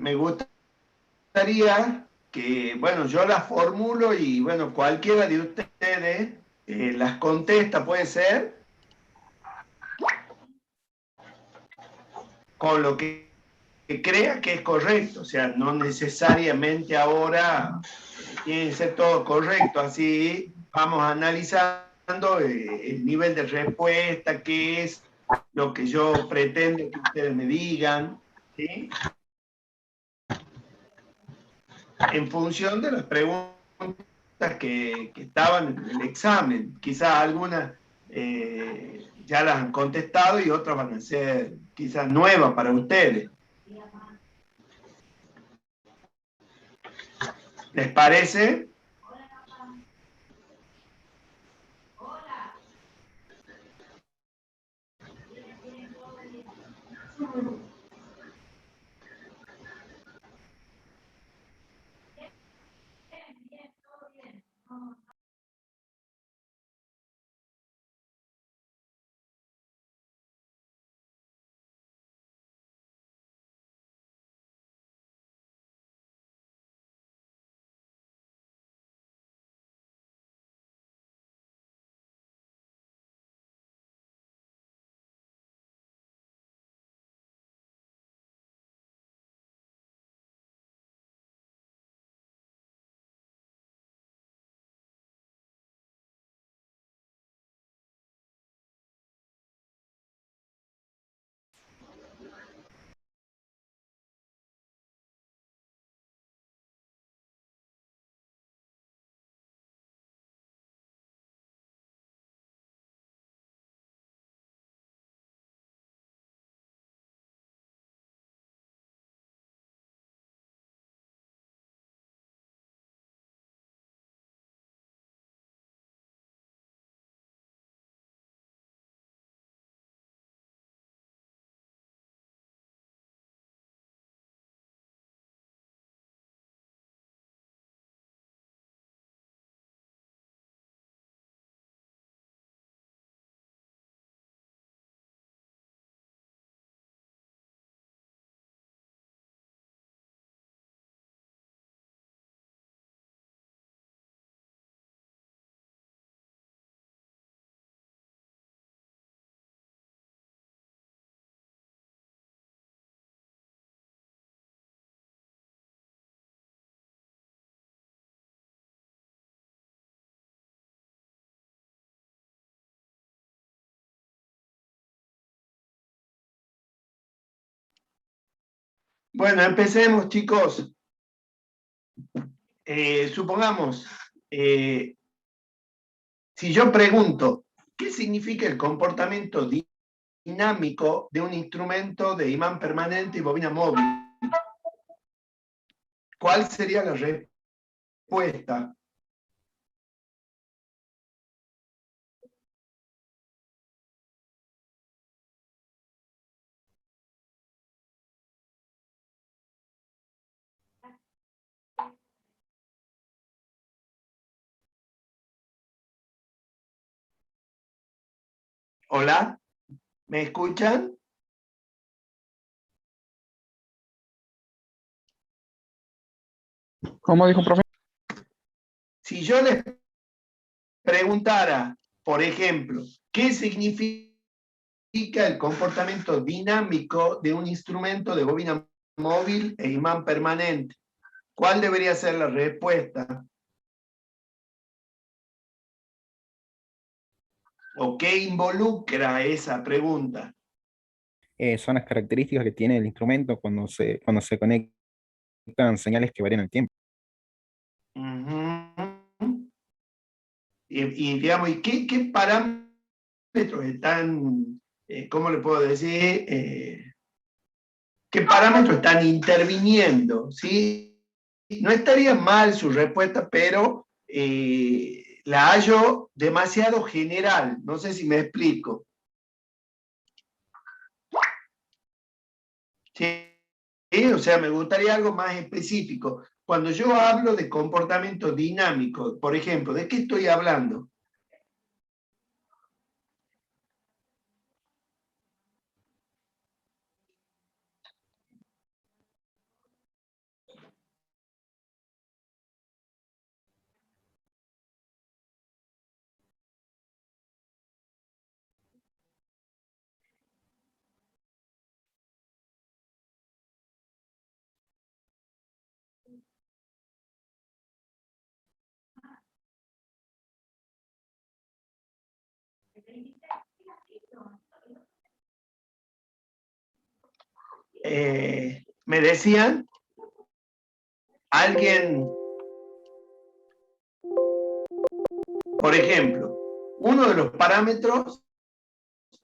me gustaría que, bueno, yo las formulo y, bueno, cualquiera de ustedes las contesta, puede ser, con lo que crea que es correcto, o sea, no necesariamente ahora tiene que ser todo correcto, así vamos analizando el nivel de respuesta, qué es lo que yo pretendo que ustedes me digan, ¿sí? En función de las preguntas que estaban en el examen. Quizás algunas ya las han contestado y otras van a ser quizás nuevas para ustedes. ¿Les parece? Bueno, empecemos, chicos. Supongamos, si yo pregunto, ¿qué significa el comportamiento dinámico de un instrumento de imán permanente y bobina móvil? ¿Cuál sería la respuesta? ¿Hola? ¿Me escuchan? ¿Cómo dijo, profe? Si yo les preguntara, por ejemplo, ¿qué significa el comportamiento dinámico de un instrumento de bobina móvil e imán permanente? ¿Cuál debería ser la respuesta? ¿O qué involucra esa pregunta? Son las características que tiene el instrumento cuando se conectan señales que varían el tiempo. Uh-huh. Y digamos, ¿y qué parámetros están, cómo le puedo decir, qué parámetros están interviniendo? ¿Sí? No estaría mal su respuesta, pero la hallo demasiado general. No sé si me explico. ¿Sí? O sea, me gustaría algo más específico. Cuando yo hablo de comportamiento dinámico, por ejemplo, ¿de qué estoy hablando? Me decían, alguien, por ejemplo, uno de los parámetros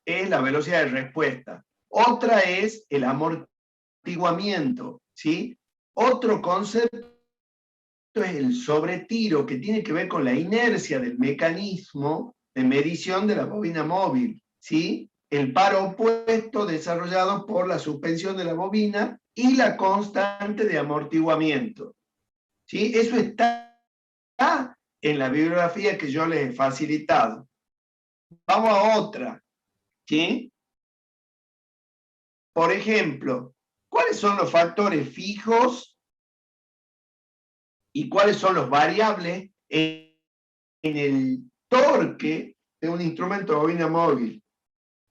es la velocidad de respuesta. Otra es el amortiguamiento, ¿sí? Otro concepto es el sobretiro, que tiene que ver con la inercia del mecanismo de medición de la bobina móvil, ¿sí? El par opuesto desarrollado por la suspensión de la bobina y la constante de amortiguamiento, ¿sí? Eso está en la bibliografía que yo les he facilitado. Vamos a otra, ¿sí? Por ejemplo, ¿cuáles son los factores fijos y cuáles son los variables en el torque de un instrumento de bobina móvil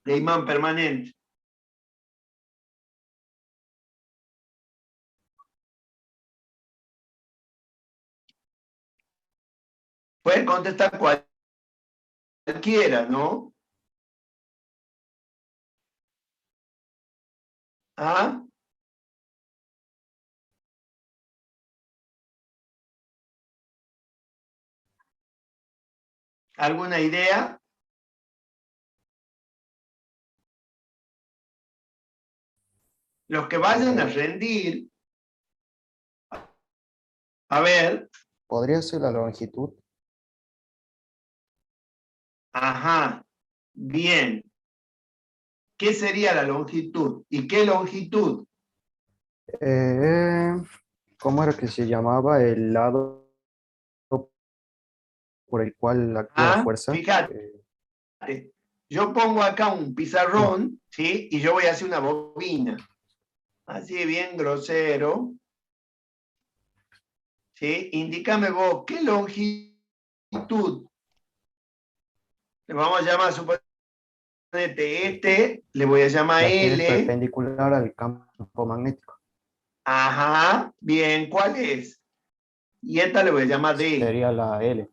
de imán permanente? Pueden contestar cualquiera, ¿no? ¿Ah? ¿Alguna idea? Los que vayan a rendir, a ver, ¿Podría ser la longitud? ajá, bien. ¿Qué sería la longitud? ¿Y qué longitud? ¿Cómo era que se llamaba el lado por el cual actúa la Ah, fuerza? fíjate, yo pongo acá un No, pizarrón, ¿sí? Y yo voy a hacer una bobina. Así bien grosero, ¿sí? Indícame vos, ¿qué longitud? Le vamos a llamar, suponete, le voy a llamar la que es L. perpendicular al campo magnético. Ajá, bien, ¿cuál es? Y esta le voy a llamar D. Sería la L.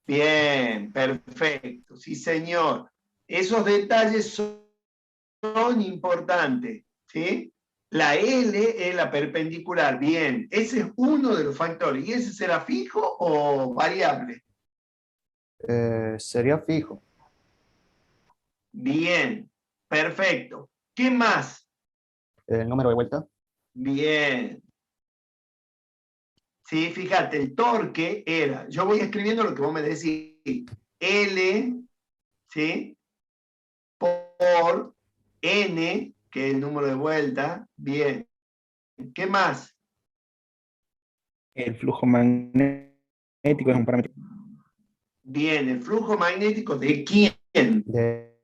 Bien, perfecto, sí señor. Esos detalles son importantes, ¿sí? La L es la perpendicular, bien. Ese es uno de los factores. ¿Y ese será fijo o variable? Sería fijo. Bien, perfecto. ¿Qué más? El número de vuelta. Bien. Sí, fíjate, el torque era, yo voy escribiendo lo que vos me decís, L, ¿sí? Por N, que es el número de vuelta. Bien. ¿Qué más? El flujo magnético es un parámetro. Bien, el flujo magnético de quién. De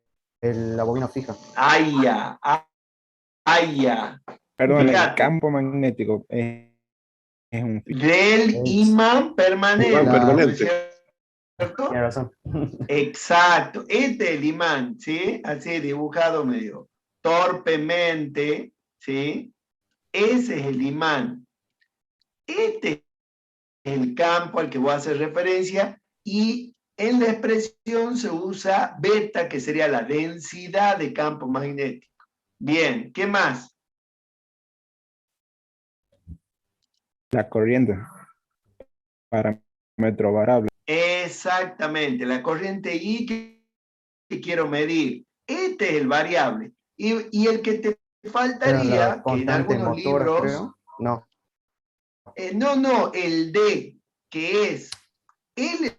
la bobina fija. Aya, aya. Perdón, el Fíjate, campo magnético es un del Es imán Imán permanente, ¿no es permanente. cierto? Tiene razón. Exacto, este es el imán, ¿sí? Así dibujado medio torpemente, ¿sí? Ese es el imán. Este es el campo al que voy a hacer referencia y en la expresión se usa beta, que sería la densidad de campo magnético. Bien, ¿qué más? la corriente, parámetro variable. Exactamente, la corriente I que quiero medir. Este es el variable. Y el que te Era la faltaría, que en constante algunos motora, libros, creo. No. no, el D, que es L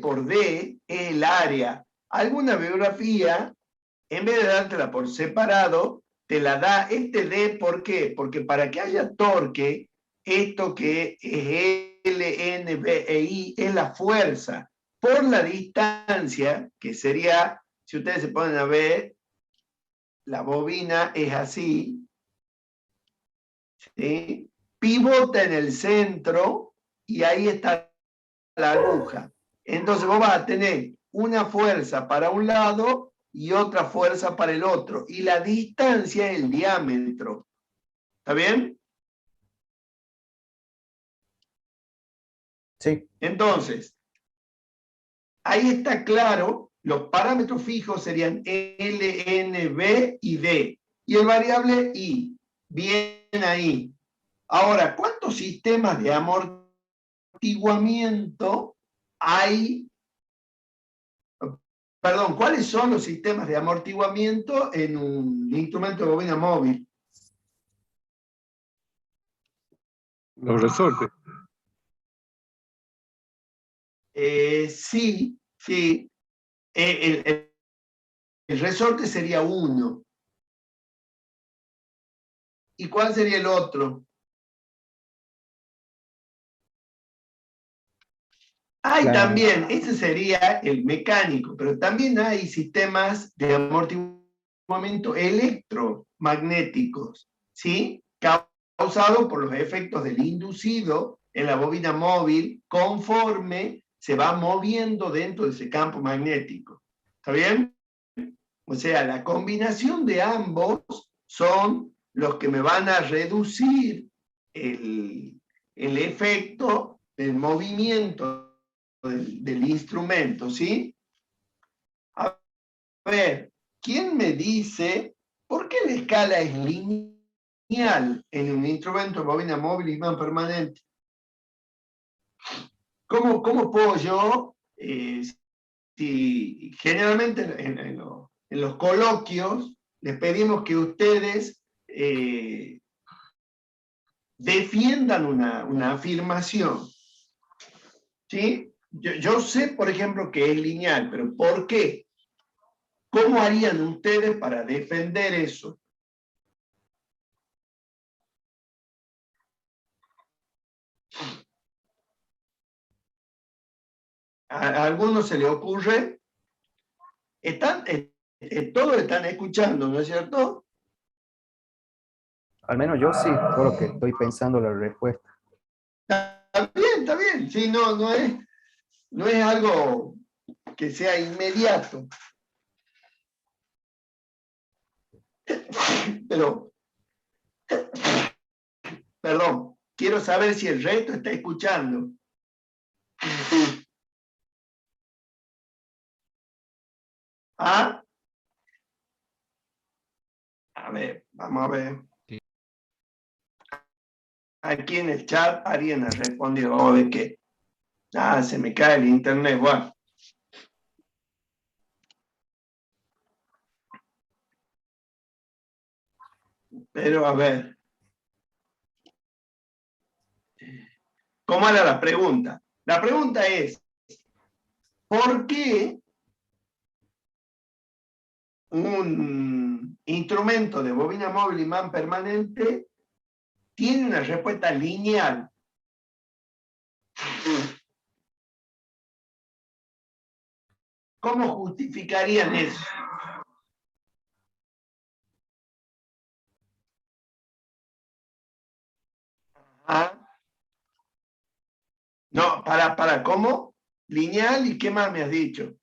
por D, es el área. Alguna biografía, en vez de dártela por separado, te la da este D, ¿por qué? Porque para que haya torque, esto que es L, N, B e I es la fuerza por la distancia, que sería, si ustedes se ponen a ver, la bobina es así, ¿sí? Pivota en el centro y ahí está la aguja. Entonces vos vas a tener una fuerza para un lado y otra fuerza para el otro. Y la distancia es el diámetro. ¿Está bien? Sí. Entonces, ahí está claro, los parámetros fijos serían L, N, B y D. Y el variable I. Bien ahí. Ahora, ¿cuántos sistemas de amortiguamiento hay? Perdón, ¿cuáles son los sistemas de amortiguamiento en un instrumento de bobina móvil? Los resortes. Sí, sí. El resorte sería uno. ¿Y cuál sería el otro? Hay también, ese sería el mecánico, pero también hay sistemas de amortiguamiento electromagnéticos, ¿sí? Causados por los efectos del inducido en la bobina móvil conforme se va moviendo dentro de ese campo magnético. ¿Está bien? O sea, la combinación de ambos son los que me van a reducir el efecto del movimiento del instrumento, ¿sí? A ver, ¿quién me dice por qué la escala es lineal en un instrumento de bobina móvil y imán permanente? ¿Cómo puedo yo, si generalmente en los coloquios les pedimos que ustedes defiendan una afirmación, ¿sí? Yo sé, por ejemplo, que es lineal, pero ¿por qué? ¿Cómo harían ustedes para defender eso? ¿A algunos se le ocurre? Todos están escuchando, ¿no es cierto? Al menos yo sí, solo que estoy pensando la respuesta. Está bien, sí, no es algo que sea inmediato. Pero, perdón, quiero saber si el resto está escuchando. ¿Ah? A ver, vamos a ver. Sí. Aquí en el chat Ariana respondió, oh, ¿de qué? Ah, se me cae el internet, bueno. Pero a ver. ¿Cómo era la pregunta? La pregunta es, ¿por qué un instrumento de bobina móvil imán permanente tiene una respuesta lineal? ¿Cómo justificarían eso? ¿Ah? No, ¿cómo? Lineal y ¿qué más me has dicho?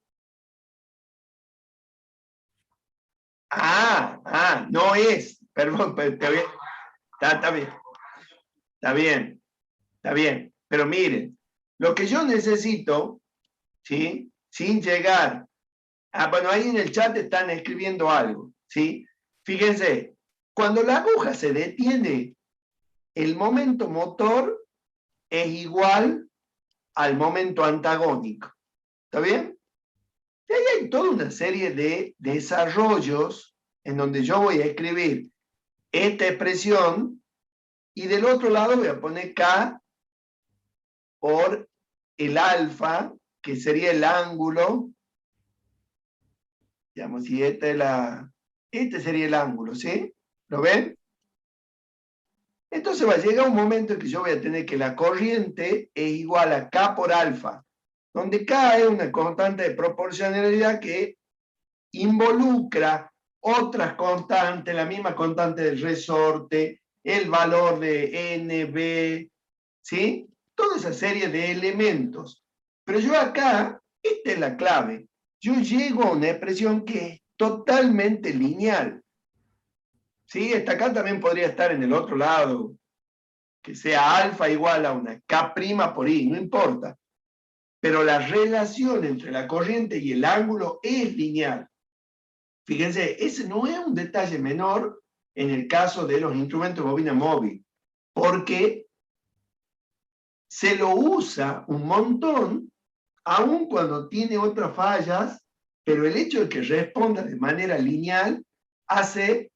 No es, perdón, pero está bien, está bien, está bien, está bien. Pero miren, lo que yo necesito, ¿sí? Sin llegar bueno, ahí en el chat están escribiendo algo, ¿sí? Fíjense, cuando la aguja se detiene, el momento motor es igual al momento antagónico. ¿Está bien? Y ahí hay toda una serie de desarrollos en donde yo voy a escribir esta expresión y del otro lado voy a poner K por el alfa, que sería el ángulo. Digamos, si este sería el ángulo, ¿sí? ¿Lo ven? Entonces va a llegar un momento en que yo voy a tener que la corriente es igual a K por alfa, donde K es una constante de proporcionalidad que involucra otras constantes, la misma constante del resorte, el valor de NB, ¿sí? Toda esa serie de elementos. Pero yo acá, esta es la clave, yo llego a una expresión que es totalmente lineal. ¿Sí? Esta acá también podría estar en el otro lado, que sea alfa igual a una K' por I, no importa. Pero la relación entre la corriente y el ángulo es lineal. Fíjense, ese no es un detalle menor en el caso de los instrumentos de bobina móvil, porque se lo usa un montón, aun cuando tiene otras fallas, pero el hecho de que responda de manera lineal hace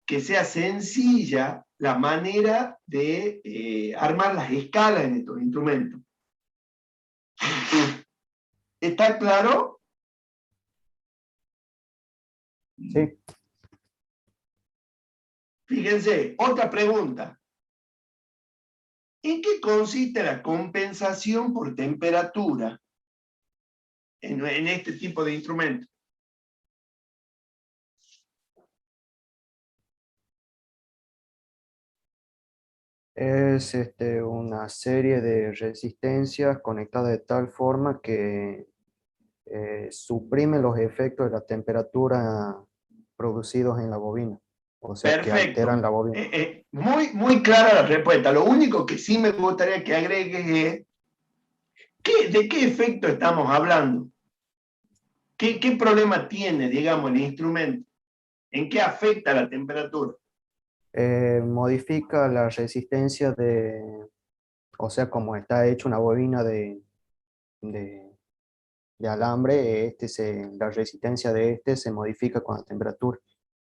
que sea sencilla la manera de armar las escalas en estos instrumentos. ¿Está claro? Sí. Fíjense, otra pregunta. ¿En qué consiste la compensación por temperatura en este tipo de instrumentos? Es una serie de resistencias conectadas de tal forma que suprime los efectos de la temperatura producidos en la bobina, o sea, que alteran Perfecto. la bobina. Muy clara la respuesta. Lo único que sí me gustaría que agregues es, ¿de qué efecto estamos hablando? ¿Qué problema tiene, digamos, el instrumento? ¿En qué afecta la temperatura? Modifica la resistencia o sea, como está hecha una bobina de, de alambre, la resistencia de se modifica con la temperatura.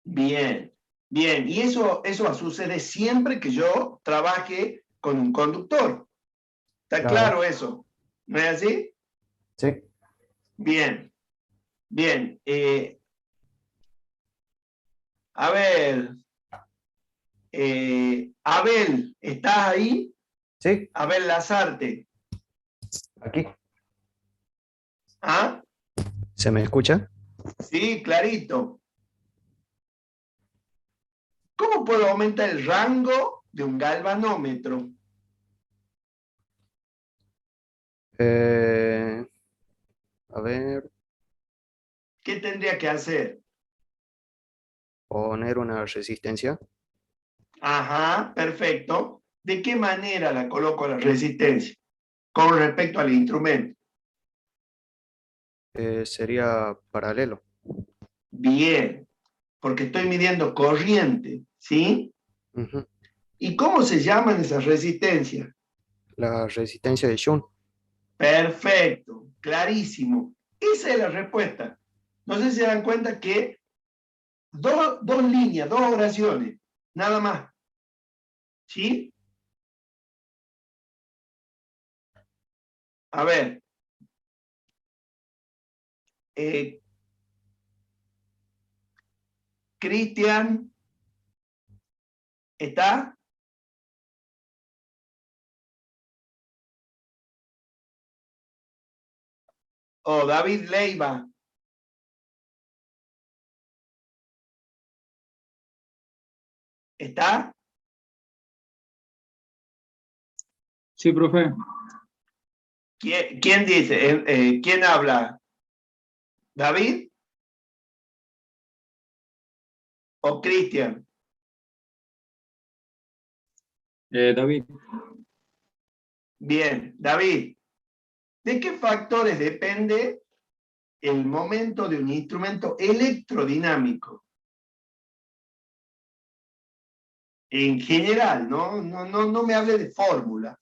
Bien, bien. Y eso va a suceder siempre que yo trabaje con un conductor. ¿Está Claro, claro eso? ¿No es así? sí, Bien, bien. A ver, Abel, ¿estás ahí? sí, Abel Lazarte. aquí. ¿Ah? ¿Se me escucha? Sí, clarito. ¿Cómo puedo aumentar el rango de un galvanómetro? Eh, a ver, ¿Qué tendría que hacer? poner una resistencia. Ajá, perfecto. ¿De qué manera la coloco la resistencia con respecto al instrumento? Sería paralelo. Bien, porque estoy midiendo corriente, ¿sí? Ujú. ¿Y cómo se llaman esas resistencias? La resistencia de Shunt. Perfecto, clarísimo. Esa es la respuesta. No sé si se dan cuenta que dos líneas, dos oraciones, nada más. ¿Sí? A ver, eh, Cristian, ¿está? O David Leiva, ¿está? Sí, profe. ¿Quién dice? ¿Quién habla? ¿David o Cristian? David. Bien, David, ¿de qué factores depende el momento de un instrumento electrodinámico? En general, no me hable de fórmula.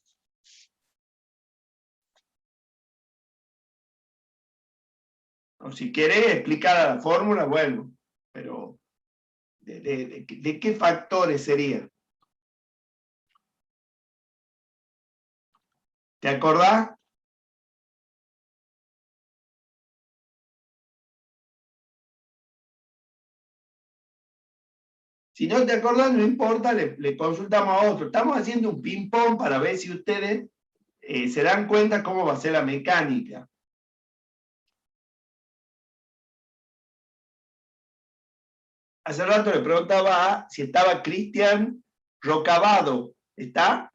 O si querés explicar la fórmula, bueno, pero ¿de qué factores sería? ¿Te acordás? Si no te acordás, no importa, le consultamos a otro. Estamos haciendo un ping-pong para ver si ustedes se dan cuenta cómo va a ser la mecánica. Hace rato le preguntaba si estaba Cristian Rocabado. ¿Está?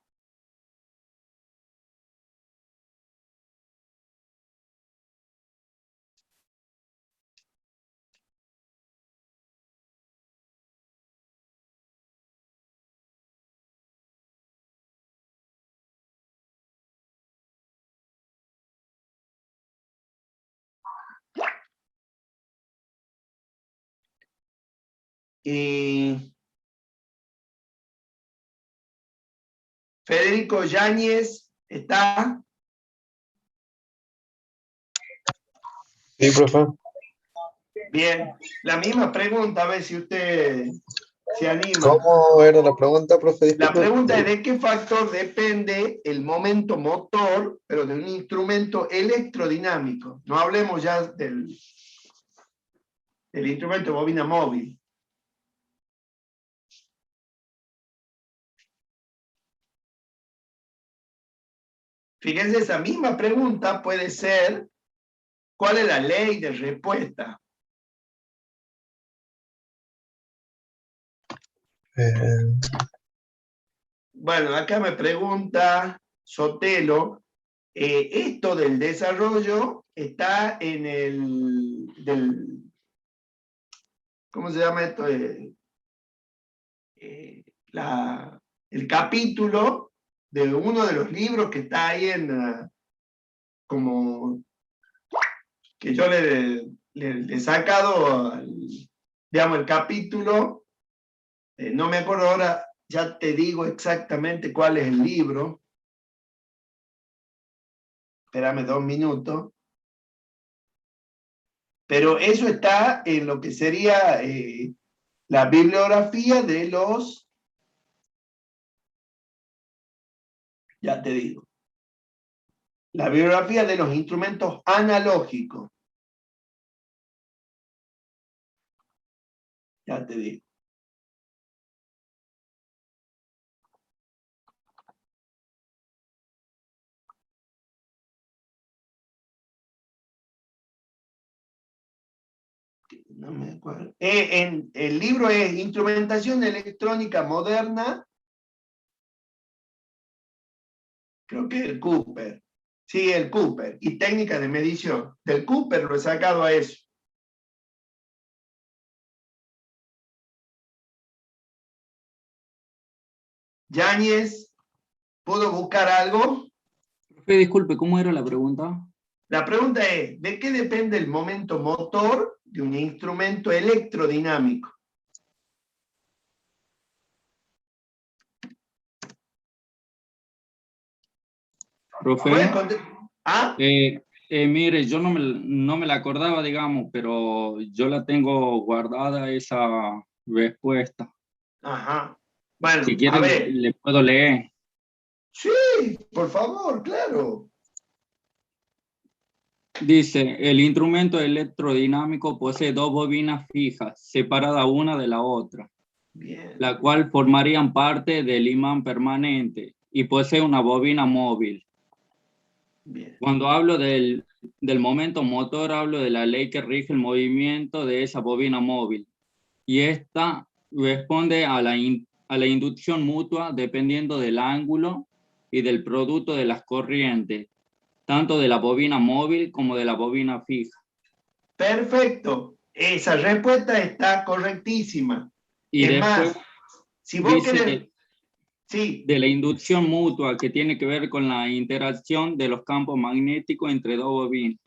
Y Federico Yáñez, ¿está? Sí, profe. Bien. La misma pregunta, a ver si usted se anima. ¿Cómo era la pregunta, profe? La Disculpe. pregunta es de qué factor depende el momento motor, pero de un instrumento electrodinámico. No hablemos ya del instrumento de bobina móvil. Fíjense, esa misma pregunta puede ser, ¿cuál es la ley de respuesta? Bueno, acá me pregunta Sotelo, esto del desarrollo está en ¿cómo se llama esto? El capítulo de uno de los libros que está ahí como que yo le he sacado, digamos, el capítulo, no me acuerdo ahora, ya te digo exactamente cuál es el libro. Espérame 2 minutos. Pero eso está en lo que sería la bibliografía de los, ya te digo, la bibliografía de los instrumentos analógicos. Ya te digo. No me acuerdo. El libro es Instrumentación Electrónica Moderna. Creo que el Cooper. Sí, el Cooper. Y técnica de medición. Del Cooper lo he sacado a eso. Yáñez, ¿puedo buscar algo? Profe, disculpe, ¿cómo era la pregunta? La pregunta es, ¿de qué depende el momento motor de un instrumento electrodinámico? Profe, ¿Puedes contestar? ¿Ah? mire, yo no me la acordaba, digamos, pero yo la tengo guardada esa respuesta. Ajá. Bueno, Si a quiere, ver. le puedo leer. Sí, por favor, claro. Dice, el instrumento electrodinámico posee dos bobinas fijas, separadas una de la otra, Bien, la cual formarían parte del imán permanente y posee una bobina móvil. bien. Cuando hablo del momento motor, hablo de la ley que rige el movimiento de esa bobina móvil. Y esta responde a la inducción mutua dependiendo del ángulo y del producto de las corrientes, tanto de la bobina móvil como de la bobina fija. Perfecto. Esa respuesta está correctísima. Y Es después más, si vos querés... dice Sí, de la inducción mutua, que tiene que ver con la interacción de los campos magnéticos entre dos bobinas.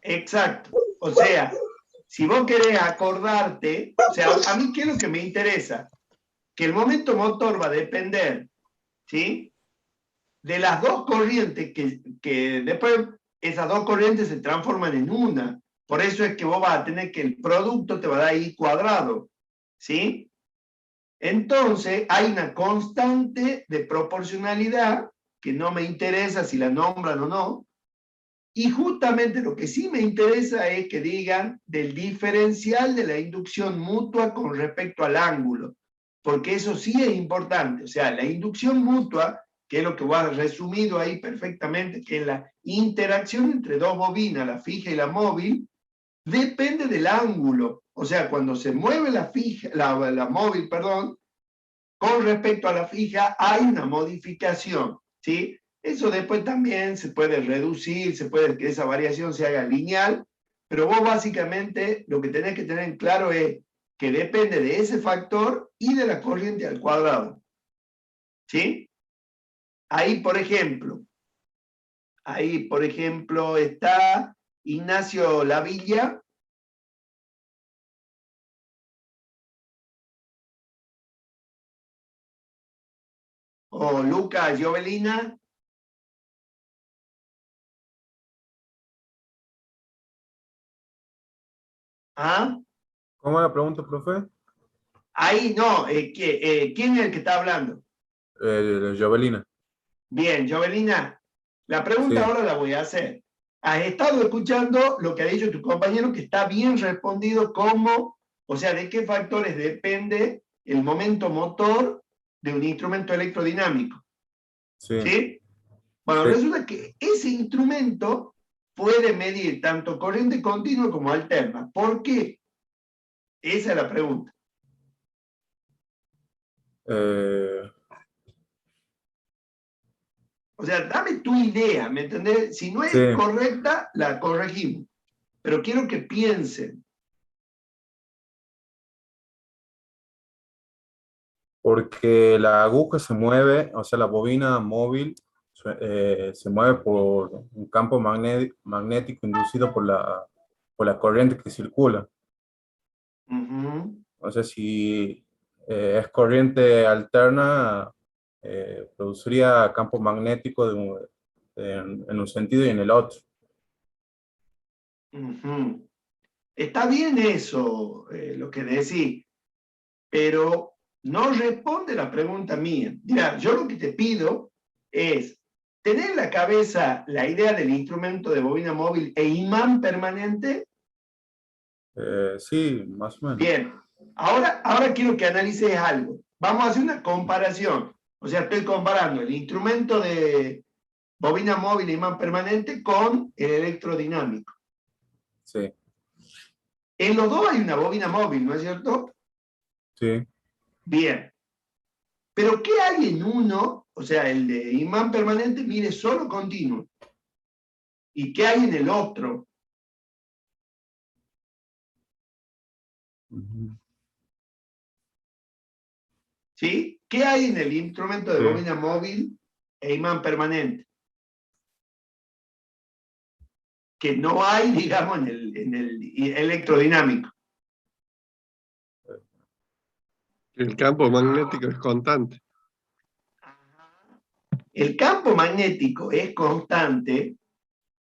exacto. O sea, si vos querés acordarte, o sea, a mí, ¿qué es lo que me interesa? Que el momento motor va a depender, ¿sí? De las dos corrientes que después esas dos corrientes se transforman en una. Por eso es que vos vas a tener que el producto te va a dar I cuadrado, ¿sí? Entonces hay una constante de proporcionalidad que no me interesa si la nombran o no, y justamente lo que sí me interesa es que digan del diferencial de la inducción mutua con respecto al ángulo, porque eso sí es importante. O sea, la inducción mutua, que es lo que va resumido ahí perfectamente, que es la interacción entre dos bobinas, la fija y la móvil, depende del ángulo. O sea, cuando se mueve la móvil, perdón, con respecto a la fija, hay una modificación, ¿sí? Eso después también se puede reducir, se puede que esa variación se haga lineal, pero vos básicamente lo que tenés que tener en claro es que depende de ese factor y de la corriente al cuadrado, ¿sí? Ahí, por ejemplo, está Ignacio Lavilla. o Luca, Jovelina. ¿Ah? ¿Cómo es la pregunta, profe? Ahí no, ¿quién es el que está hablando? Jovelina. Bien, Jovelina, la pregunta Sí. ahora la voy a hacer. ¿Has estado escuchando lo que ha dicho tu compañero que está bien respondido cómo, o sea, de qué factores depende el momento motor de un instrumento electrodinámico? Sí. ¿Sí? Bueno, Sí. resulta que ese instrumento puede medir tanto corriente continua como alterna. ¿Por qué? Esa es la pregunta. Eh, O sea, dame tu idea, ¿me entendés? Si no sí. es correcta, la corregimos. Pero quiero que piensen. Porque la aguja se mueve, o sea, la bobina móvil se mueve por un campo magnético inducido por la corriente que circula. Ujú, O sea, si es corriente alterna, produciría campo magnético en un sentido y en el otro. ujú. Está bien eso, lo que decís, pero no responde la pregunta mía. Mira, yo lo que te pido es tener en la cabeza la idea del instrumento de bobina móvil e imán permanente. Sí, más o menos. Bien, ahora quiero que analices algo. Vamos a hacer una comparación. O sea, estoy comparando el instrumento de bobina móvil e imán permanente con el electrodinámico. Sí, En los dos hay una bobina móvil, ¿no es cierto? sí. Bien. Pero ¿qué hay en uno? O sea, el de imán permanente mide solo continuo. ¿Y qué hay en el otro? Ujú. ¿Sí? ¿Qué hay en el instrumento de Sí. bobina móvil e imán permanente? Que no hay, digamos, en el electrodinámico. El campo magnético es constante. El campo magnético es constante,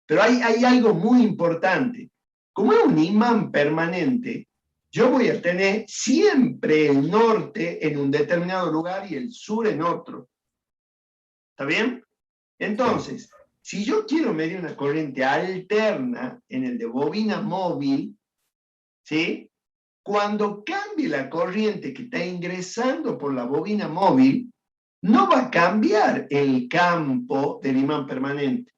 pero hay algo muy importante. Como es un imán permanente, yo voy a tener siempre el norte en un determinado lugar y el sur en otro. ¿Está bien? Entonces, si yo quiero medir una corriente alterna en el de bobina móvil, ¿sí? Cuando cambie la corriente que está ingresando por la bobina móvil, no va a cambiar el campo del imán permanente.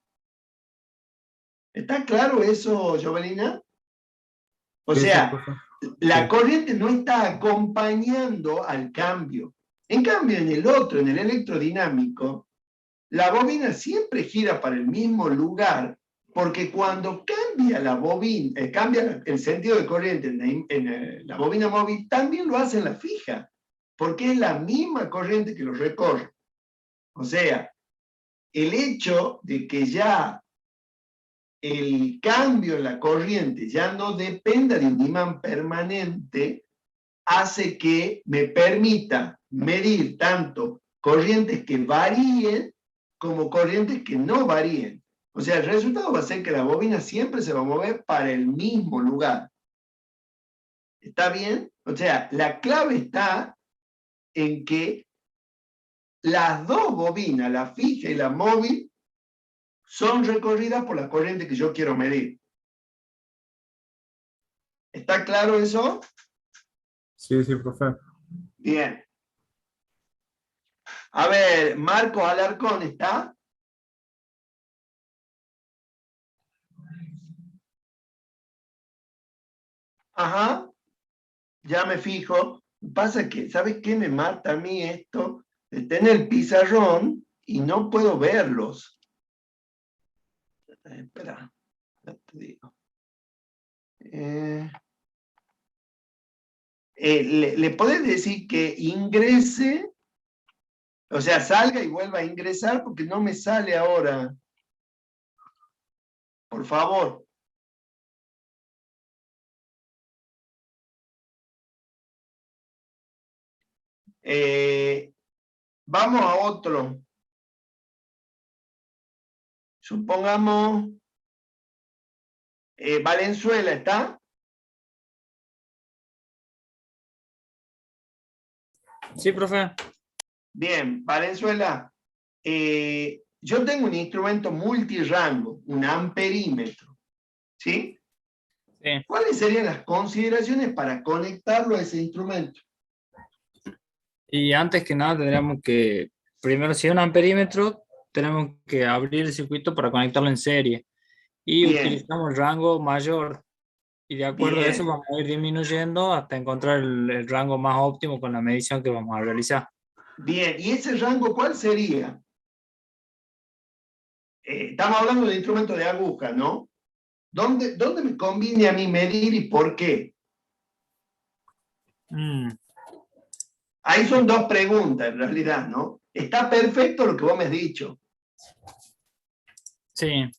¿Está claro eso, Jovelina? O Sí, sí, sea, profe. la Sí. corriente no está acompañando al cambio. En cambio, en el otro, en el electrodinámico, la bobina siempre gira para el mismo lugar, porque cuando cambia la bobina, cambia el sentido de corriente en la bobina móvil, también lo hace en la fija, porque es la misma corriente que lo recorre. O sea, el hecho de que ya el cambio en la corriente ya no dependa de un imán permanente, hace que me permita medir tanto corrientes que varíen como corrientes que no varíen. O sea, el resultado va a ser que la bobina siempre se va a mover para el mismo lugar. ¿Está bien? O sea, la clave está en que las dos bobinas, la fija y la móvil, son recorridas por la corriente que yo quiero medir. ¿Está claro eso? Sí, sí, profe. Bien. A ver, Marco Alarcón, ¿está? Ajá, ya me fijo. Pasa que, ¿sabes qué me mata a mí esto? De tener el pizarrón y no puedo verlos. Espera, ya te digo. ¿Le podés decir que ingrese? O sea, salga y vuelva a ingresar porque no me sale ahora. Por favor. Vamos a otro. Supongamos, Valenzuela, ¿está? Sí, profe. Bien, Valenzuela. Yo tengo un instrumento multirango, un amperímetro. ¿Sí? Sí. ¿Cuáles serían las consideraciones para conectarlo a ese instrumento? Y antes que nada tendríamos que, primero, si es un amperímetro, tenemos que abrir el circuito para conectarlo en serie. Y Bien. utilizamos el rango mayor. Y de acuerdo a eso Bien. vamos a ir disminuyendo hasta encontrar el rango más óptimo con la medición que vamos a realizar. Bien, ¿y ese rango cuál sería? Estamos hablando de instrumentos de aguja, ¿no? ¿Dónde me conviene a mí medir y por qué? Ahí son dos preguntas en realidad, ¿no? Está perfecto lo que vos me has dicho. Sí.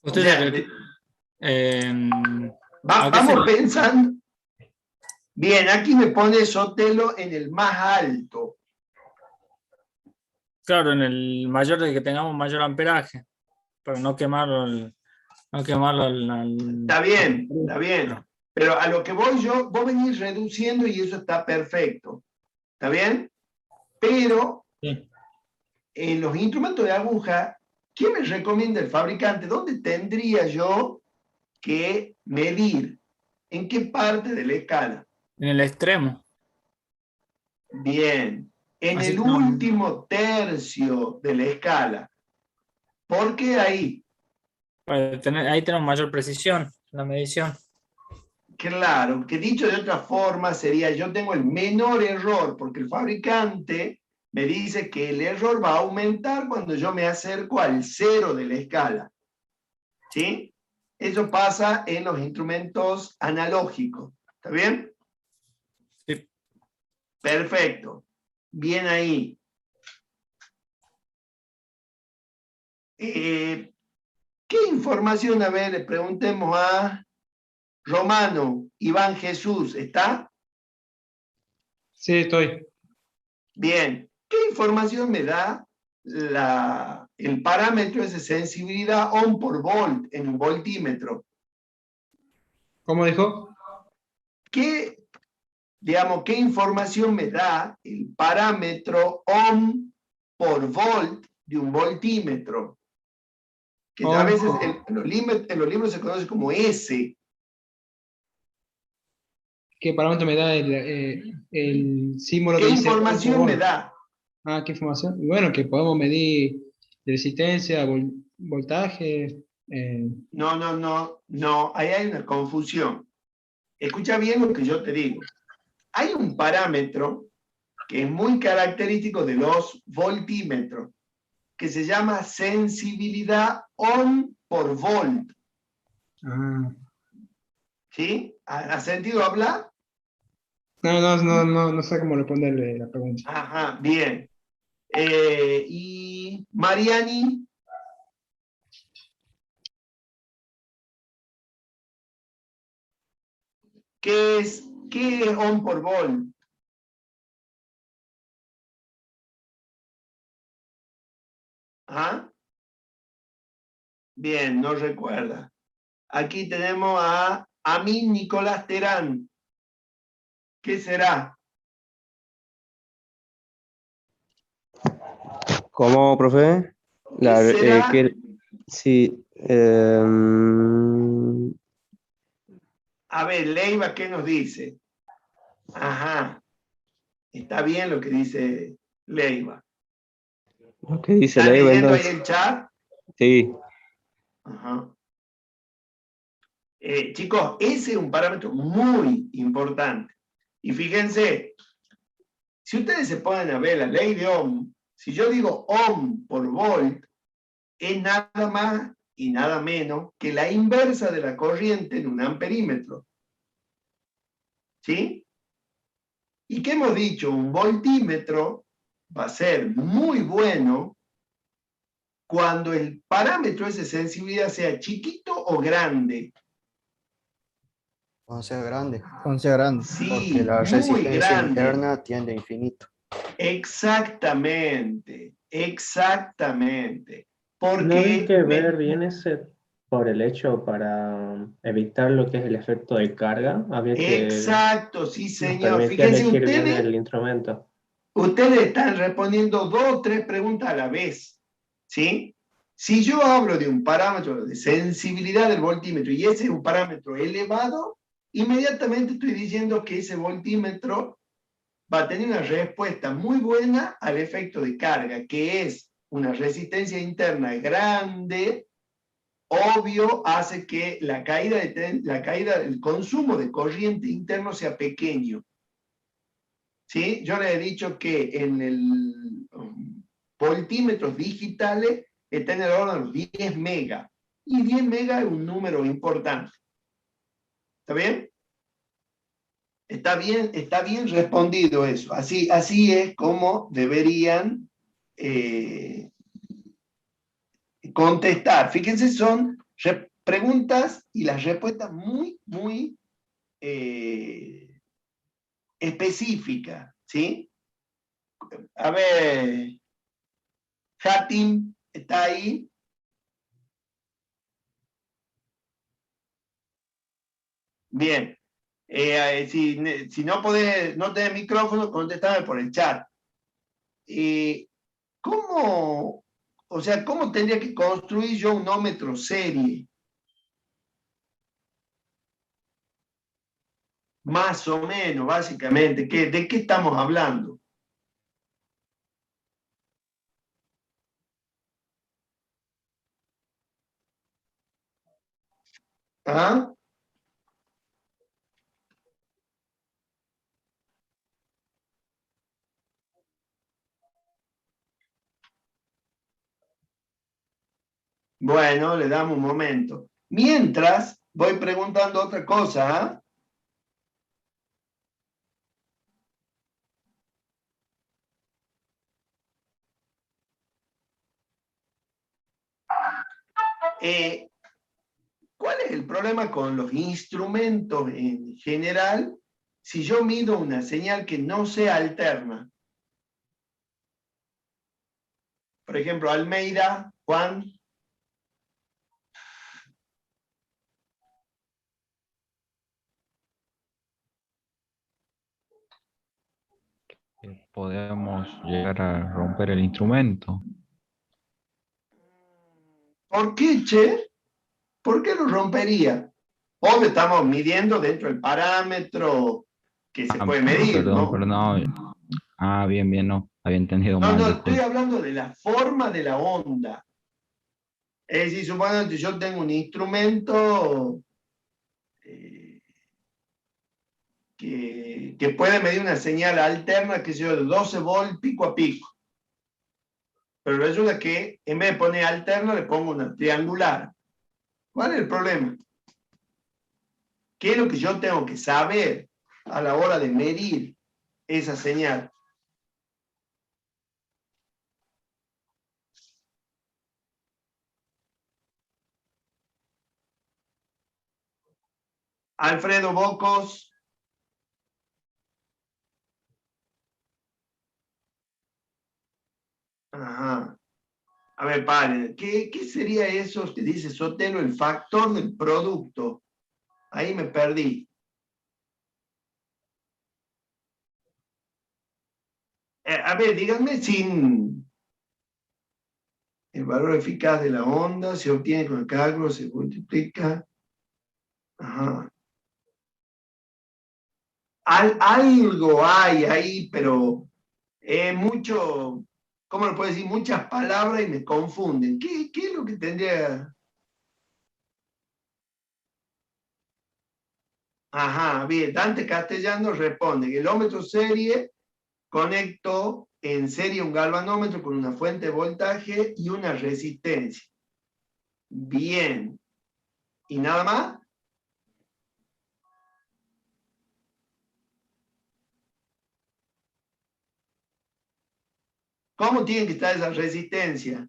O Usted sea, se refiere- ¿a qué vamos se- pensando. Bien, aquí me pone Sotelo en el más alto. Claro, en el mayor de que tengamos mayor amperaje, para no quemarlo, no quemarlo Está bien, está bien. Pero a lo que voy yo, vos venís reduciendo y eso está perfecto. ¿Está bien? Pero Sí. en los instrumentos de aguja, ¿qué me recomienda el fabricante? ¿Dónde tendría yo que medir? ¿En qué parte de la escala? En el extremo. Bien. En Así el tenemos, último tercio de la escala. ¿Por qué ahí? ahí tenemos mayor precisión en la medición. Claro, que dicho de otra forma sería, yo tengo el menor error, porque el fabricante me dice que el error va a aumentar cuando yo me acerco al cero de la escala. ¿Sí? Eso pasa en los instrumentos analógicos. ¿Está bien? Sí. Perfecto. Bien ahí. ¿Qué información? A ver, le preguntemos a Romano, Iván Jesús, ¿está? Sí, estoy. Bien. ¿Qué información me da el parámetro de sensibilidad ohm por volt en un voltímetro? ¿Cómo dijo? ¿Qué información me da el parámetro ohm por volt de un voltímetro? Que a Ohm veces por- en los libros se conoce como S. ¿Qué parámetro me da el símbolo ¿Qué que dice ohm por información me volt? da? Ah, ¿qué información? Y bueno, que podemos medir resistencia, voltaje. No, ahí hay una confusión. Escucha bien lo que yo te digo. Hay un parámetro que es muy característico de los voltímetros, que se llama sensibilidad ohm por volt. Ah. ¿Sí? ¿Ha sentido hablar? No sé cómo responderle la pregunta. Ajá, bien. Y Mariani, ¿qué es ohm por volt? ¿Ah? Bien, no recuerda. Aquí tenemos a Amin Nicolás Terán. ¿Qué será? ¿Cómo, profe? ¿Qué será? Sí. A ver, Leiva, ¿qué nos dice? Ajá. Está bien lo que dice Leiva. Lo que dice ¿Están Leiva, leyendo ahí entonces. el chat? Sí. Ajá. Chicos, ese es un parámetro muy importante. Y fíjense, si ustedes se ponen a ver la ley de Ohm, si yo digo ohm por volt, es nada más y nada menos que la inversa de la corriente en un amperímetro. ¿Sí? ¿Y qué hemos dicho? Un voltímetro va a ser muy bueno cuando el parámetro de sensibilidad sea chiquito o grande. Cuando sea grande, Cuando sea grande. porque Sí, la muy resistencia grande. interna tiende a infinito. Exactamente, exactamente. No hay Porque que ver bien ese por el hecho para evitar lo que es el efecto de carga. Había que exacto, sí, nos señor. permitía Fíjense, elegir bien el instrumento. ustedes están respondiendo 2 o 3 preguntas a la vez, ¿sí? Si yo hablo de un parámetro de sensibilidad del voltímetro y ese es un parámetro elevado, inmediatamente estoy diciendo que ese voltímetro va a tener una respuesta muy buena al efecto de carga, que es una resistencia interna grande, obvio, hace que la caída del consumo de corriente interno sea pequeño. ¿Sí? Yo les he dicho que en el voltímetros digitales está en el orden de los 10 megas. Y 10 megas es un número importante. ¿Está bien? Está bien respondido eso. Así es como deberían contestar. Fíjense, son preguntas y las respuestas muy, muy específicas. ¿Sí? A ver, Hatim, ¿está ahí? Bien. Si no podés, no tenés micrófono, contéstame por el chat. ¿Cómo, o sea, cómo tendría que construir yo un ómetro serie? Más o menos, básicamente. ¿De qué estamos hablando? ¿Ah? Bueno, le damos un momento. Mientras, voy preguntando otra cosa. ¿Ah? ¿Cuál es el problema con los instrumentos en general si yo mido una señal que no sea alterna? Por ejemplo, Almeida, Juan. Podemos llegar a romper el instrumento. ¿Por qué, che? ¿Por qué lo rompería? Obvio, estamos midiendo dentro del parámetro que se puede medir, Perdón, ¿no? pero no. Bien, no. Había entendido No, mal, no, estoy disculpe. hablando de la forma de la onda. Es decir, suponiendo que yo tengo un instrumento que puede medir una señal alterna, que sea de 12 volts pico a pico. Pero resulta que en vez de poner alterna, le pongo una triangular. ¿Cuál es el problema? ¿Qué es lo que yo tengo que saber a la hora de medir esa señal? Alfredo Bocos. Ajá. A ver, pare, ¿qué sería eso que dice Sotelo, el factor del producto? Ahí me perdí. A ver, díganme sin el valor eficaz de la onda, se obtiene con el cálculo, se multiplica. Ajá. Algo hay ahí, pero mucho, ¿cómo lo puedo decir? Muchas palabras y me confunden. ¿Qué es lo que tendría? Ajá, bien, Dante Castellano responde que el ómetro serie conecto en serie un galvanómetro con una fuente de voltaje y una resistencia. Bien. ¿Y nada más? ¿Cómo tiene que estar esa resistencia?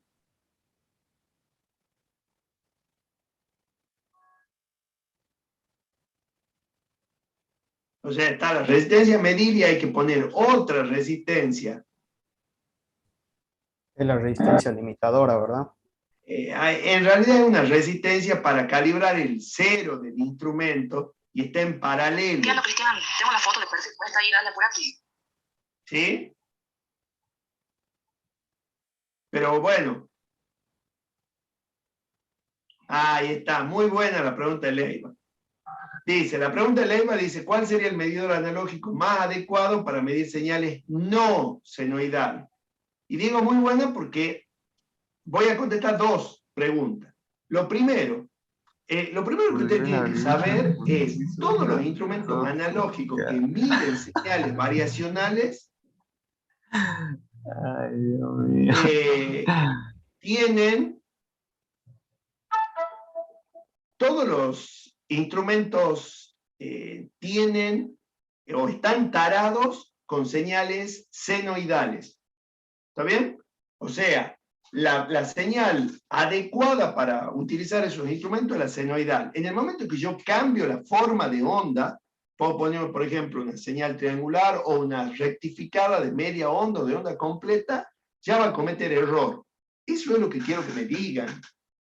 O sea, está la resistencia a medir y hay que poner otra resistencia. Es la resistencia limitadora, ¿verdad? En realidad es una resistencia para calibrar el cero del instrumento y está en paralelo. ¿Qué ando, Cristian? Tengo la foto de perfil. Está ahí, dale por aquí. ¿Sí? Pero bueno. Ahí está, muy buena la pregunta de Leiva. Dice, la pregunta de Leiva dice, ¿cuál sería el medidor analógico más adecuado para medir señales no senoidales? Y digo muy buena porque voy a contestar dos preguntas. Lo primero que usted tiene que saber es todos los instrumentos analógicos que miden señales variacionales Ay, Dios mío. tienen, todos los instrumentos tienen o están tarados con señales senoidales. ¿Está bien? O sea, la señal adecuada para utilizar esos instrumentos es la senoidal. En el momento que yo cambio la forma de onda, puedo poner, por ejemplo, una señal triangular o una rectificada de media onda o de onda completa, ya va a cometer error. Eso es lo que quiero que me digan.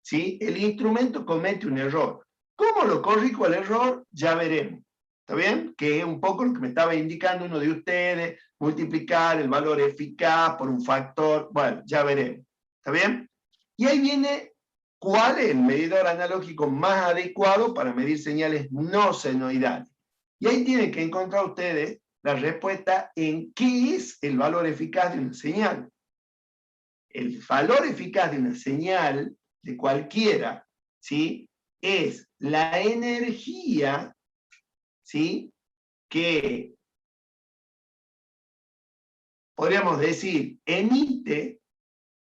¿Sí? El instrumento comete un error. ¿Cómo lo corrijo el error? Ya veremos. ¿Está bien? Que es un poco lo que me estaba indicando uno de ustedes, multiplicar el valor eficaz por un factor. Bueno, ya veremos. ¿Está bien? Y ahí viene cuál es el medidor analógico más adecuado para medir señales no senoidales. Y ahí tienen que encontrar ustedes la respuesta en qué es el valor eficaz de una señal. El valor eficaz de una señal, de cualquiera, ¿sí? Es la energía, ¿sí? Que, podríamos decir, emite,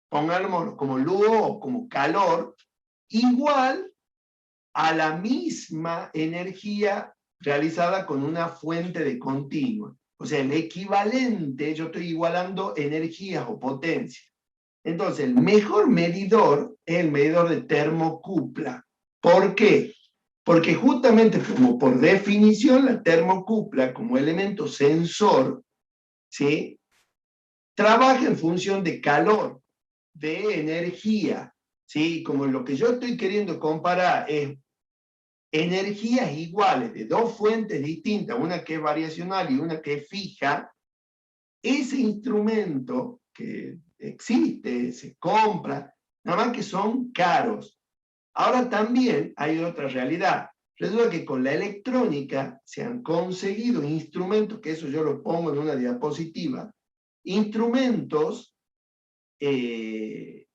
pongámoslo como luz o como calor, igual a la misma energía realizada con una fuente de continua. O sea, el equivalente, yo estoy igualando energías o potencias. Entonces, el mejor medidor es el medidor de termocupla. ¿Por qué? Porque justamente como por definición la termocupla como elemento sensor, ¿sí? Trabaja en función de calor, de energía, ¿sí? Como lo que yo estoy queriendo comparar es energías iguales de dos fuentes distintas, una que es variacional y una que es fija, ese instrumento que existe, se compra, nada más que son caros. Ahora también hay otra realidad. Resulta que con la electrónica se han conseguido instrumentos, que eso yo lo pongo en una diapositiva, instrumentos que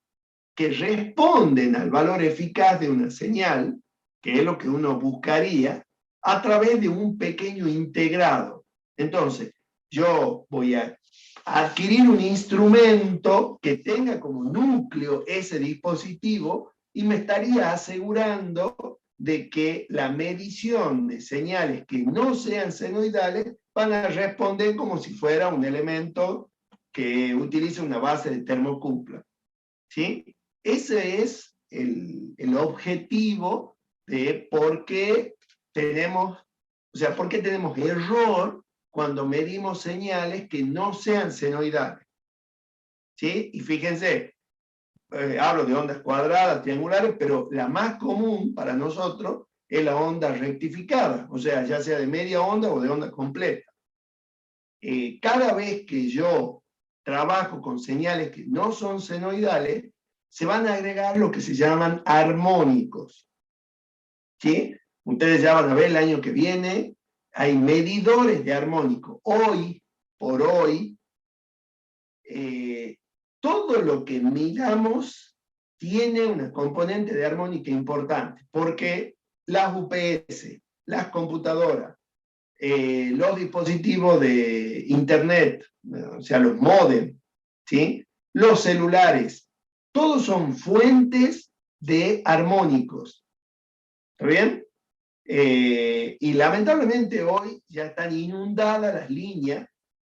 responden al valor eficaz de una señal, que es lo que uno buscaría, a través de un pequeño integrado. Entonces, yo voy a adquirir un instrumento que tenga como núcleo ese dispositivo y me estaría asegurando de que la medición de señales que no sean senoidales van a responder como si fuera un elemento que utilice una base de termocupla. ¿Sí? Ese es el objetivo de por qué tenemos, o sea, por qué tenemos error cuando medimos señales que no sean senoidales. ¿Sí? Y fíjense, hablo de ondas cuadradas, triangulares, pero la más común para nosotros es la onda rectificada, o sea, ya sea de media onda o de onda completa. Cada vez que yo trabajo con señales que no son senoidales, se van a agregar lo que se llaman armónicos. ¿Sí? Ustedes ya van a ver el año que viene, hay medidores de armónico. Hoy, por hoy, todo lo que miramos tiene una componente de armónica importante, porque las UPS, las computadoras, los dispositivos de internet, o sea, los módems, ¿sí? Los celulares, todos son fuentes de armónicos. ¿Está bien? Y lamentablemente hoy ya están inundadas las líneas.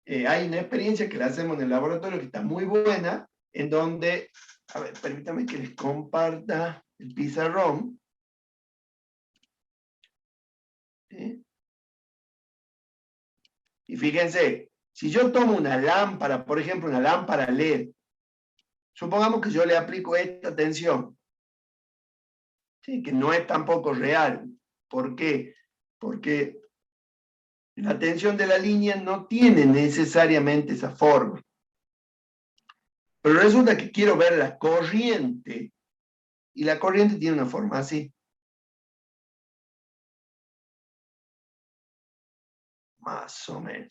Hay una experiencia que la hacemos en el laboratorio que está muy buena, en donde, a ver, permítame que les comparta el pizarrón. ¿Sí? Y fíjense, si yo tomo una lámpara, por ejemplo, una lámpara LED, supongamos que yo le aplico esta tensión, ¿sí? Que no es tampoco real. ¿Por qué? Porque la tensión de la línea no tiene necesariamente esa forma. Pero resulta que quiero ver la corriente, y la corriente tiene una forma así. Más o menos.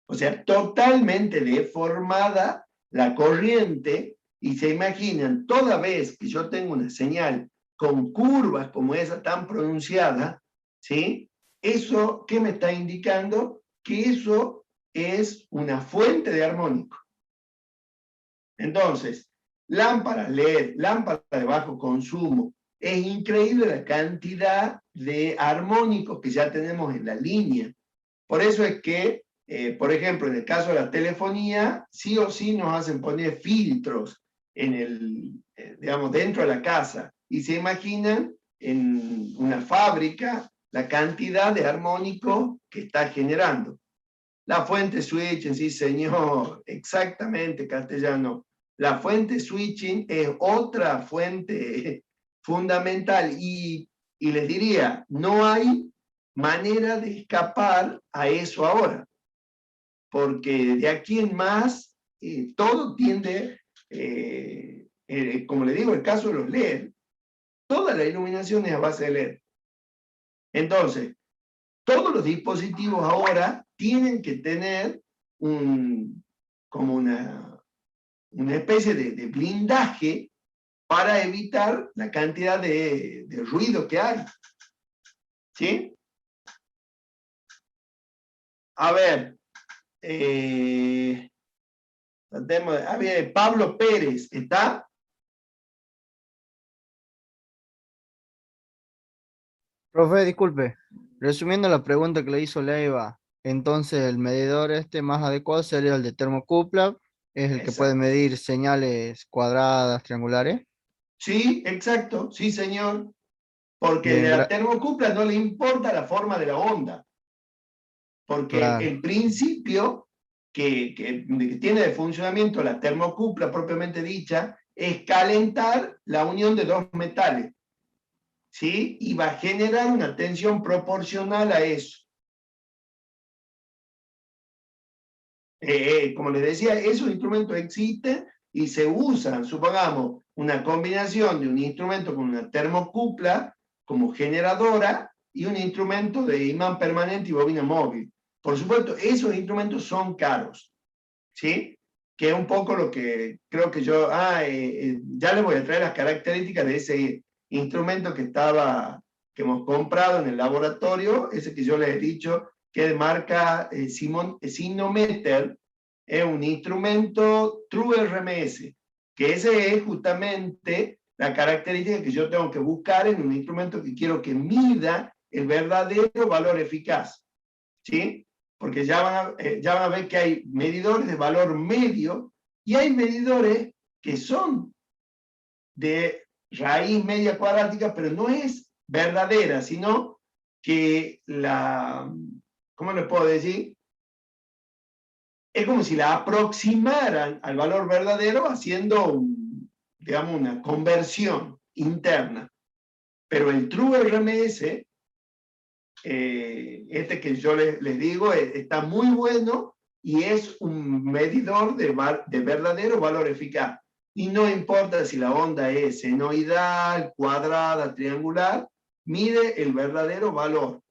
O sea, totalmente deformada la corriente, y se imaginan, toda vez que yo tengo una señal con curvas como esa tan pronunciada, ¿sí? Eso, ¿qué me está indicando? Que eso es una fuente de armónico. Entonces, lámpara LED, lámpara de bajo consumo, es increíble la cantidad de armónicos que ya tenemos en la línea. Por eso es que, por ejemplo, en el caso de la telefonía, sí o sí nos hacen poner filtros en el, digamos, dentro de la casa. Y se imaginan en una fábrica la cantidad de armónicos que está generando. La fuente switching, sí señor, exactamente, castellano. La fuente switching es otra fuente fundamental y les diría, no hay manera de escapar a eso ahora, porque de aquí en más todo tiende, como le digo, el caso de los LED, toda la iluminación es a base de LED. Entonces, todos los dispositivos ahora tienen que tener como una especie de blindaje para evitar la cantidad de ruido que hay. ¿Sí? A ver, Pablo Pérez, ¿está? Profe, disculpe. Resumiendo la pregunta que le hizo Leiva, entonces el medidor más adecuado sería el de termocupla, es el que puede Exacto. medir señales cuadradas, triangulares. Sí, exacto, sí señor. Porque Bien, de la termocupla no le importa la forma de la onda. Porque claro. el principio que tiene de funcionamiento la termocupla propiamente dicha es calentar la unión de dos metales. ¿Sí? Y va a generar una tensión proporcional a eso. Como les decía, esos instrumentos existen y se usan, supongamos, una combinación de un instrumento con una termocupla como generadora y un instrumento de imán permanente y bobina móvil. Por supuesto, esos instrumentos son caros, ¿sí? Que es un poco lo que creo que yo... ya les voy a traer las características de ese instrumento que hemos comprado en el laboratorio, ese que yo les he dicho, que es de marca Sinometer, es un instrumento True RMS, que ese es justamente la característica que yo tengo que buscar en un instrumento que quiero que mida el verdadero valor eficaz, ¿sí? Porque ya van a ver que hay medidores de valor medio y hay medidores que son de raíz media cuadrática, pero no es verdadera, sino que ¿cómo le puedo decir? Es como si la aproximaran al valor verdadero haciendo, digamos, una conversión interna. Pero el True RMS, que yo les digo, está muy bueno y es un medidor de verdadero valor eficaz. Y no importa si la onda es senoidal, cuadrada, triangular, mide el verdadero valor.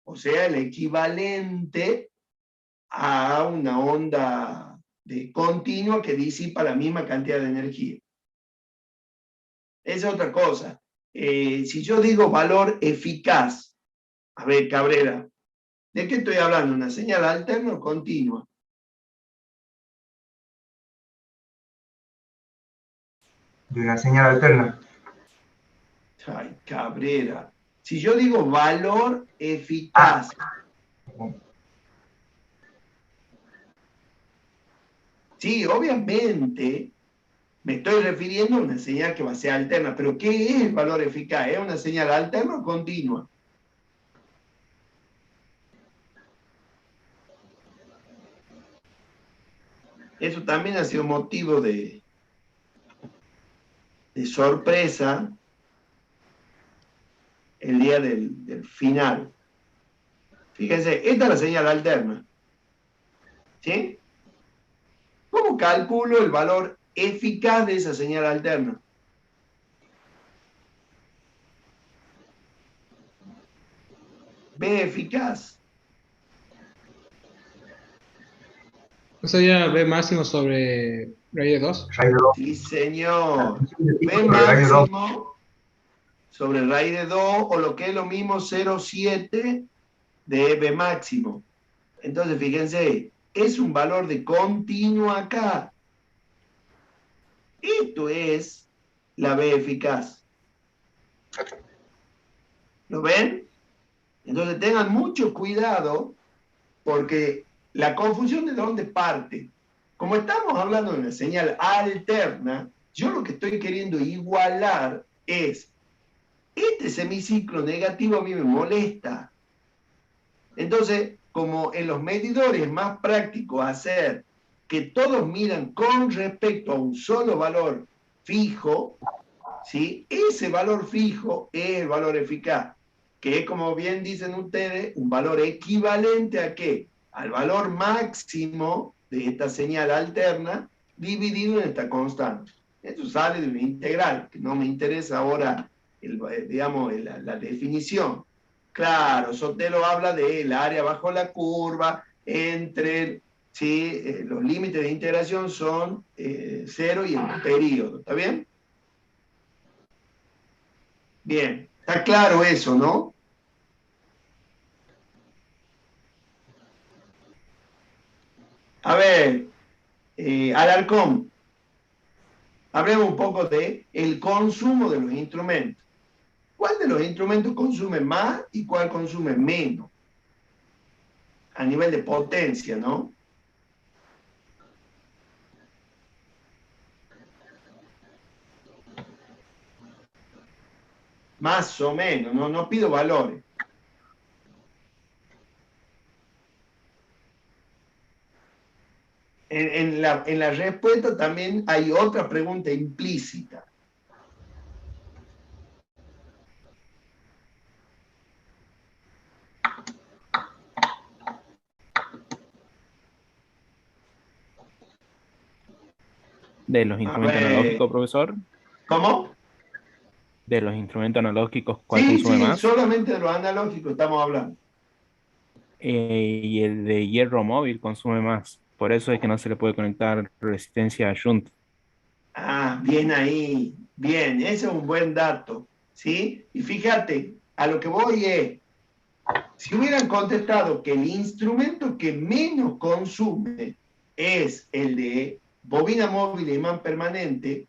O sea, el equivalente a una onda continua que disipa la misma cantidad de energía. Esa es otra cosa. Si yo digo valor eficaz, a ver, Cabrera, ¿de qué estoy hablando? ¿Una señal alterna o continua? De una señal alterna. Ay, Cabrera. Si yo digo valor eficaz, sí, obviamente me estoy refiriendo a una señal que va a ser alterna, pero ¿qué es el valor eficaz? ¿Es una señal alterna o continua? Eso también ha sido motivo de sorpresa el día del final. Fíjense, esta es la señal alterna. ¿Sí? ¿Cómo calculo el valor eficaz de esa señal alterna? B eficaz. Eso ya B máximo sobre raíz de 2. Sí, señor. B Sobre raíz de 2. máximo sobre raíz de 2 o lo que es lo mismo 0,7 de B máximo. Entonces, fíjense, es un valor de continuo acá. Esto es la B eficaz. ¿Lo ven? Entonces tengan mucho cuidado porque la confusión de dónde parte. Como estamos hablando de una señal alterna, yo lo que estoy queriendo igualar es este semiciclo negativo a mí me molesta. Entonces, como en los medidores es más práctico hacer que todos miran con respecto a un solo valor fijo, ¿sí? Ese valor fijo es el valor eficaz, que es, como bien dicen ustedes, un valor equivalente a ¿qué? Al valor máximo de esta señal alterna dividido en esta constante. Esto sale de una integral, que no me interesa ahora, digamos, la definición. Claro, Sotelo habla del área bajo la curva, entre, ¿sí? Los límites de integración son 0 y el periodo, ¿está bien? Bien, está claro eso, ¿no? A ver, Alarcón, hablemos un poco de el consumo de los instrumentos. ¿Cuál de los instrumentos consume más y cuál consume menos? A nivel de potencia, ¿no? Más o menos, no pido valores. En la respuesta también hay otra pregunta implícita. De los instrumentos analógicos, profesor. ¿Cómo? De los instrumentos analógicos, ¿cuál Sí, consume más? solamente de los analógicos estamos hablando. Y el de hierro móvil consume más. Por eso es que no se le puede conectar resistencia a shunt. Ah, bien ahí, bien, ese es un buen dato, ¿sí? Y fíjate, a lo que voy es, si hubieran contestado que el instrumento que menos consume es el de bobina móvil e imán permanente,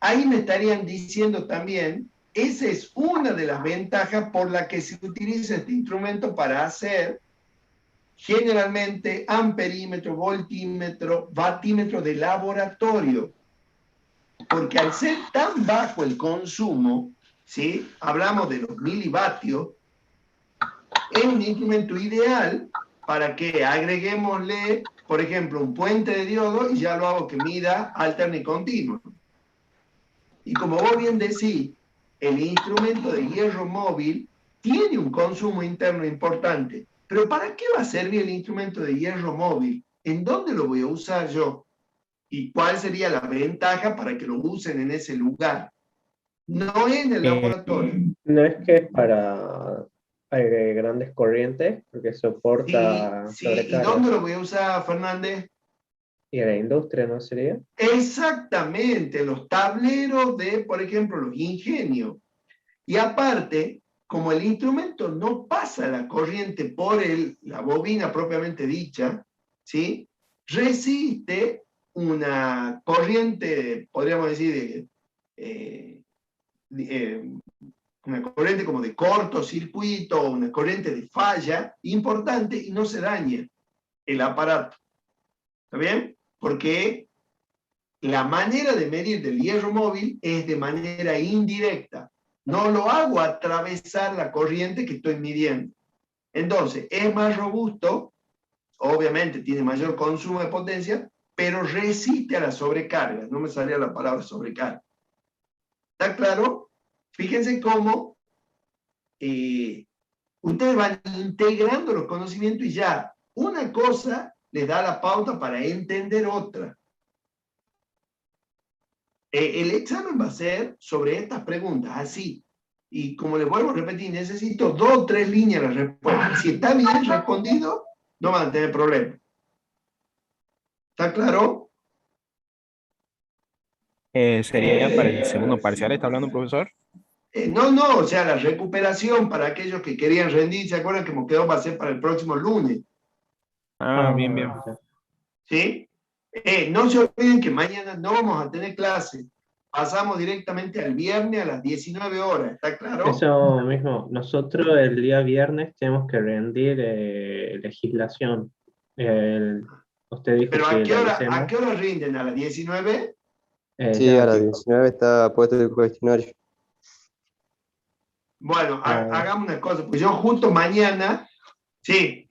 ahí me estarían diciendo también, esa es una de las ventajas por la que se utiliza este instrumento para hacer generalmente amperímetro, voltímetro, vatímetro de laboratorio. Porque al ser tan bajo el consumo, ¿sí? Hablamos de los milivatios, es un instrumento ideal para que agreguémosle, por ejemplo, un puente de diodo y ya lo hago que mida alterno y continuo. Y como vos bien decís, el instrumento de hierro móvil tiene un consumo interno importante. Pero ¿para qué va a servir el instrumento de hierro móvil? ¿En dónde lo voy a usar yo? ¿Y cuál sería la ventaja para que lo usen en ese lugar? No en el laboratorio. No es que es para grandes corrientes, porque soporta Sí, ¿y sobrecargas. dónde lo voy a usar, Fernández? ¿Y a la industria no sería? Exactamente, los tableros de, por ejemplo, los ingenios. Y aparte, como el instrumento no pasa la corriente por la bobina propiamente dicha, ¿sí? Resiste una corriente, podríamos decir, una corriente como de cortocircuito, una corriente de falla importante y no se daña el aparato. ¿Está bien? Porque la manera de medir del hierro móvil es de manera indirecta. No lo hago atravesar la corriente que estoy midiendo. Entonces, es más robusto, obviamente tiene mayor consumo de potencia, pero resiste a la sobrecarga. No me salía la palabra sobrecarga. ¿Está claro? Fíjense cómo ustedes van integrando los conocimientos y ya una cosa les da la pauta para entender otra. El examen va a ser sobre estas preguntas, así. Y como les vuelvo a repetir, necesito 2 o 3 líneas de respuesta. Si está bien respondido, no van a tener problema. ¿Está claro? ¿Sería para el segundo parcial, está hablando, profesor? No, o sea, la recuperación para aquellos que querían rendir, ¿se acuerdan que me quedó va a ser para el próximo lunes? Ah, bien, bien. ¿Sí? No se olviden que mañana no vamos a tener clase. Pasamos directamente al viernes a las 19 horas, ¿está claro? Eso mismo, nosotros el día viernes tenemos que rendir legislación. Usted dijo ¿Pero que a qué realicemos. hora rinden? ¿A las 19? Sí, Ya a las aquí. 19 está puesto el cuestionario. Bueno, hagamos una cosa, pues yo justo mañana, sí.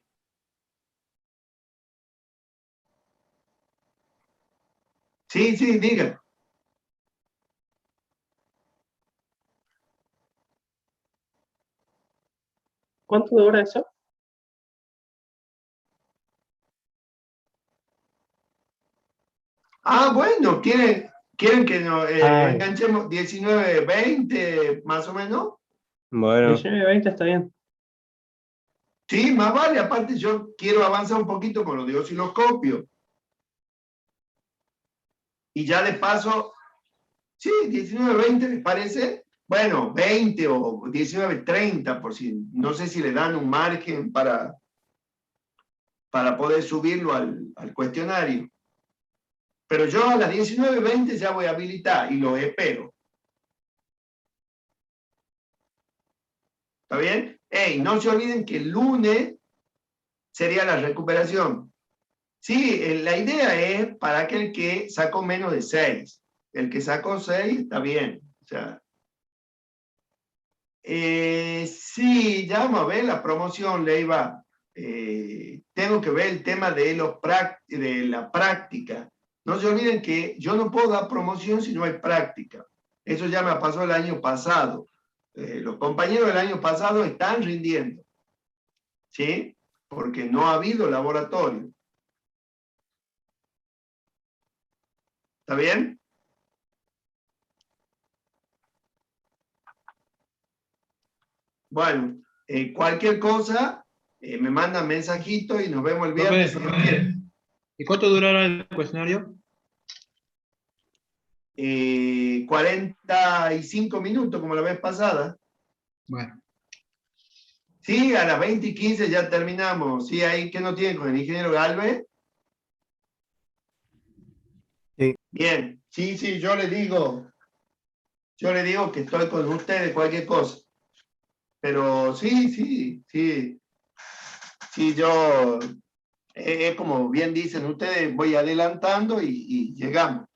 Sí, diga. ¿Cuánto dura eso? Bueno, ¿quieren que nos Ay. enganchemos 19, 20, más o menos? Bueno, 19-20 está bien. Sí, más vale, aparte yo quiero avanzar un poquito con lo de osciloscopio. Y ya de paso, sí, 19, 20, ¿les parece? Bueno, 20 o 19, 30, por si, no sé si le dan un margen para poder subirlo al cuestionario. Pero yo a las 19, 20 ya voy a habilitar y lo espero. ¿Está bien? No se olviden que el lunes sería la recuperación. Sí, la idea es para aquel que sacó menos de 6. El que sacó 6 está bien. O sea, sí, ya vamos a ver la promoción, Leiva. Tengo que ver el tema de la práctica. No se olviden que yo no puedo dar promoción si no hay práctica. Eso ya me pasó el año pasado. Los compañeros del año pasado están rindiendo. ¿Sí? Porque no ha habido laboratorio. ¿Está bien? Bueno, cualquier cosa, me mandan mensajito y nos vemos el viernes. Profe, ¿y cuánto durará el cuestionario? 45 minutos, como la vez pasada. Bueno. Sí, a las 20:15 ya terminamos. Sí, ahí, ¿qué no tienen con el ingeniero Galvez? Sí. Bien, sí, yo le digo que estoy con ustedes, cualquier cosa. Pero sí, yo, es como bien dicen ustedes, voy adelantando y llegamos.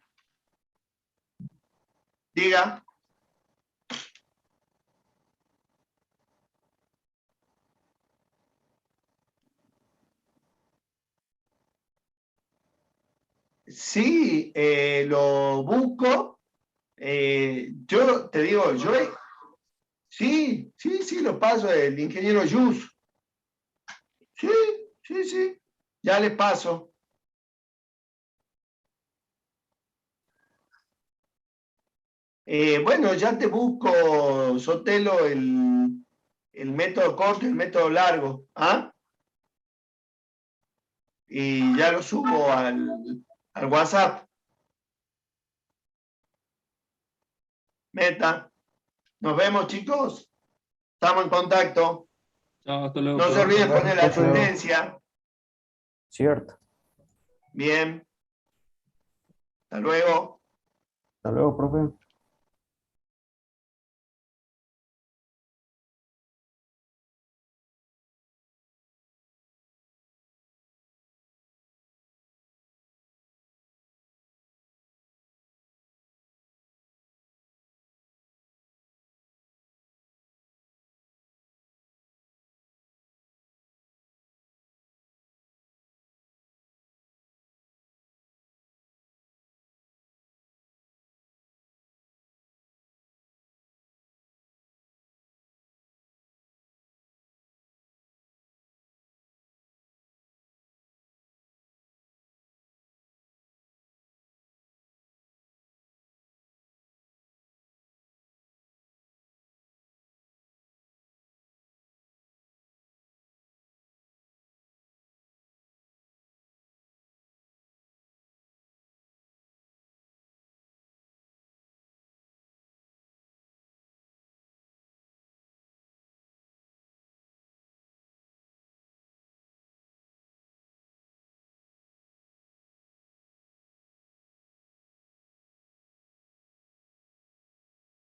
Diga. Sí, lo busco. Yo te digo, sí, lo paso, el ingeniero Yus. Sí, ya le paso. Bueno, ya te busco, Sotelo, el método corto y el método largo. ¿Ah? Y ya lo subo al WhatsApp. Meta. Nos vemos, chicos. Estamos en contacto. Chao, hasta luego. No se olviden poner la asistencia. Cierto. Bien. Hasta luego. Hasta luego, profe.